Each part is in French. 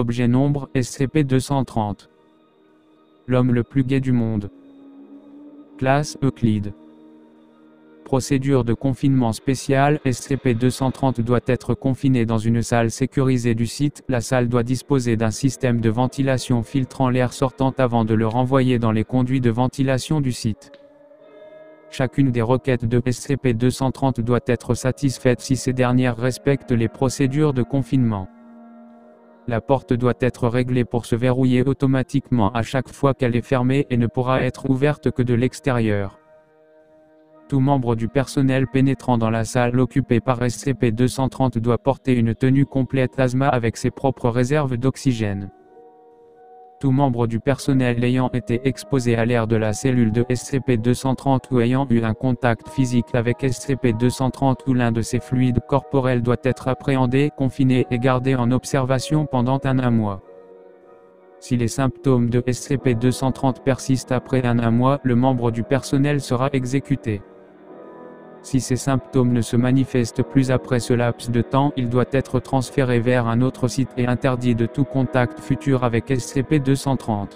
Objet nombre, SCP-230. L'homme le plus gai du monde. Classe, Euclide. Procédure de confinement spéciale, SCP-230 doit être confiné dans une salle sécurisée du site. La salle doit disposer d'un système de ventilation filtrant l'air sortant avant de le renvoyer dans les conduits de ventilation du site. Chacune des requêtes de SCP-230 doit être satisfaite si ces dernières respectent les procédures de confinement. La porte doit être réglée pour se verrouiller automatiquement à chaque fois qu'elle est fermée et ne pourra être ouverte que de l'extérieur. Tout membre du personnel pénétrant dans la salle occupée par SCP-230 doit porter une tenue complète asthma avec ses propres réserves d'oxygène. Tout membre du personnel ayant été exposé à l'air de la cellule de SCP-230 ou ayant eu un contact physique avec SCP-230 ou l'un de ses fluides corporels doit être appréhendé, confiné et gardé en observation pendant un mois. Si les symptômes de SCP-230 persistent après un mois, le membre du personnel sera exécuté. Si ces symptômes ne se manifestent plus après ce laps de temps, il doit être transféré vers un autre site et interdit de tout contact futur avec SCP-230.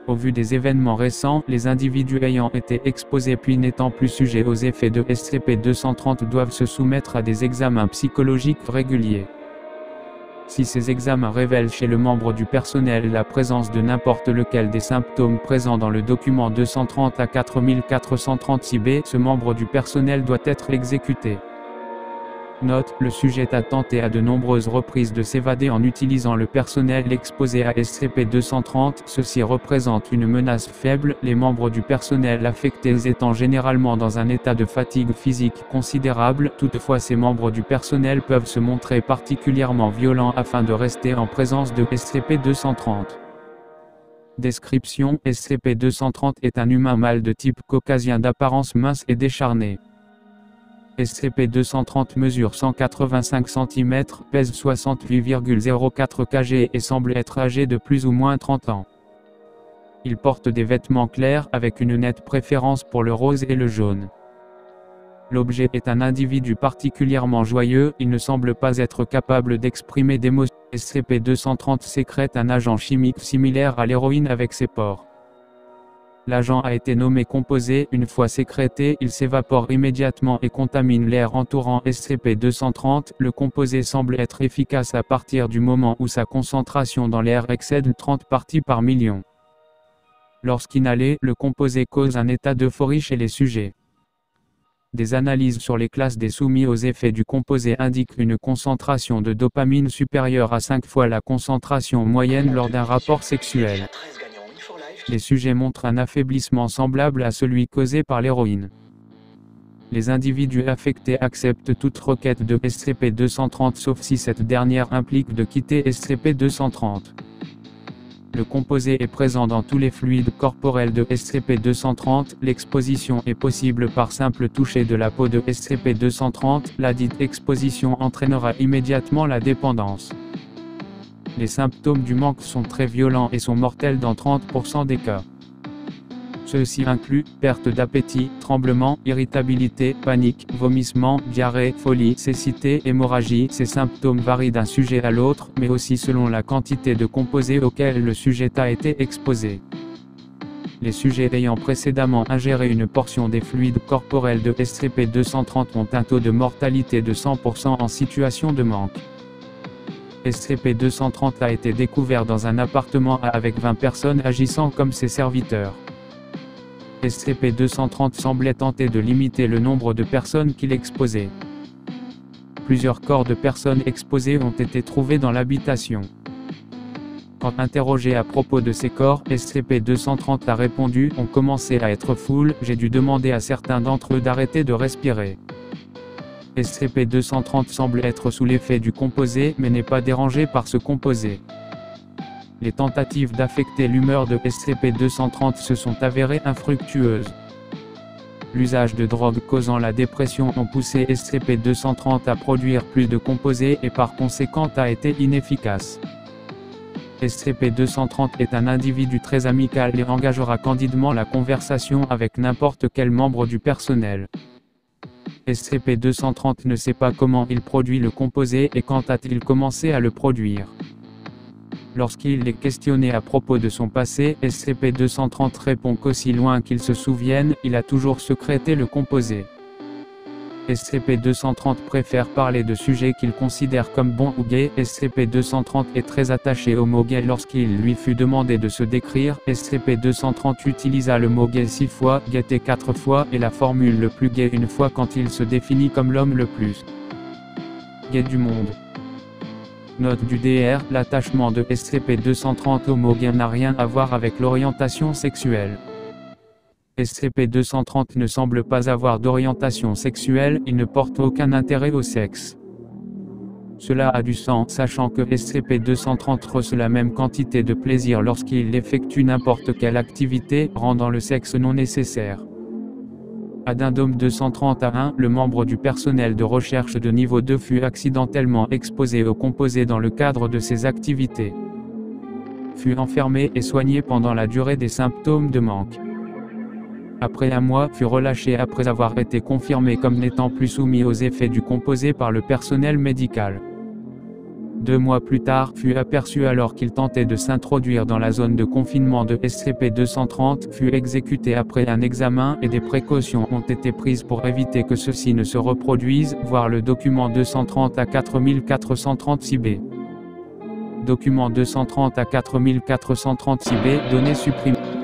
Au vu des événements récents, les individus ayant été exposés puis n'étant plus sujets aux effets de SCP-230 doivent se soumettre à des examens psychologiques réguliers. Si ces examens révèlent chez le membre du personnel la présence de n'importe lequel des symptômes présents dans le document 230 à 4436-B, ce membre du personnel doit être exécuté. Note, le sujet a tenté à de nombreuses reprises de s'évader en utilisant le personnel exposé à SCP-230, ceci représente une menace faible, les membres du personnel affectés étant généralement dans un état de fatigue physique considérable, toutefois ces membres du personnel peuvent se montrer particulièrement violents afin de rester en présence de SCP-230. Description: SCP-230 est un humain mâle de type caucasien d'apparence mince et décharnée. SCP-230 mesure 185 cm, pèse 68,04 kg et semble être âgé de plus ou moins 30 ans. Il porte des vêtements clairs avec une nette préférence pour le rose et le jaune. L'objet est un individu particulièrement joyeux, il ne semble pas être capable d'exprimer d'émotions. SCP-230 sécrète un agent chimique similaire à l'héroïne avec ses pores. L'agent a été nommé composé, une fois sécrété, il s'évapore immédiatement et contamine l'air entourant SCP-230. Le composé semble être efficace à partir du moment où sa concentration dans l'air excède 30 parties par million. Lorsqu'inhalé, le composé cause un état d'euphorie chez les sujets. Des analyses sur les classes des soumis aux effets du composé indiquent une concentration de dopamine supérieure à 5 fois la concentration moyenne lors d'un rapport sexuel. Les sujets montrent un affaiblissement semblable à celui causé par l'héroïne. Les individus affectés acceptent toute requête de SCP-230 sauf si cette dernière implique de quitter SCP-230. Le composé est présent dans tous les fluides corporels de SCP-230, l'exposition est possible par simple toucher de la peau de SCP-230, la dite exposition entraînera immédiatement la dépendance. Les symptômes du manque sont très violents et sont mortels dans 30% des cas. Ceux-ci incluent perte d'appétit, tremblement, irritabilité, panique, vomissement, diarrhée, folie, cécité, hémorragie. Ces symptômes varient d'un sujet à l'autre, mais aussi selon la quantité de composés auquel le sujet a été exposé. Les sujets ayant précédemment ingéré une portion des fluides corporels de SCP-230 ont un taux de mortalité de 100% en situation de manque. SCP-230 a été découvert dans un appartement avec 20 personnes agissant comme ses serviteurs. SCP-230 semblait tenter de limiter le nombre de personnes qu'il exposait. Plusieurs corps de personnes exposées ont été trouvés dans l'habitation. Quand interrogé à propos de ces corps, SCP-230 a répondu « On commençait à être full, j'ai dû demander à certains d'entre eux d'arrêter de respirer ». SCP-230 semble être sous l'effet du composé mais n'est pas dérangé par ce composé. Les tentatives d'affecter l'humeur de SCP-230 se sont avérées infructueuses. L'usage de drogues causant la dépression ont poussé SCP-230 à produire plus de composés et par conséquent a été inefficace. SCP-230 est un individu très amical et engagera candidement la conversation avec n'importe quel membre du personnel. SCP-230 ne sait pas comment il produit le composé et quand a-t-il commencé à le produire. Lorsqu'il est questionné à propos de son passé, SCP-230 répond qu'aussi loin qu'il se souvienne, il a toujours secrété le composé. SCP-230 préfère parler de sujets qu'il considère comme bons ou gays. SCP-230 est très attaché au mot gay. Lorsqu'il lui fut demandé de se décrire, SCP-230 utilisa le mot gay 6 fois, gaieté 4 fois, et la formule le plus gay une fois quand il se définit comme l'homme le plus gay du monde. Note du DR, l'attachement de SCP-230 au mot gay n'a rien à voir avec l'orientation sexuelle. SCP-230 ne semble pas avoir d'orientation sexuelle, il ne porte aucun intérêt au sexe. Cela a du sens, sachant que SCP-230 reçoit la même quantité de plaisir lorsqu'il effectue n'importe quelle activité, rendant le sexe non nécessaire. Addendum 231, le membre du personnel de recherche de niveau 2 fut accidentellement exposé au composé dans le cadre de ses activités. Fut enfermé et soigné pendant la durée des symptômes de manque. Après un mois, fut relâché après avoir été confirmé comme n'étant plus soumis aux effets du composé par le personnel médical. 2 mois plus tard, fut aperçu alors qu'il tentait de s'introduire dans la zone de confinement de SCP-230, fut exécuté après un examen et des précautions ont été prises pour éviter que ceci ne se reproduise, voir le document 230 à 4436-B. Document 230 à 4436-B, données supprimées.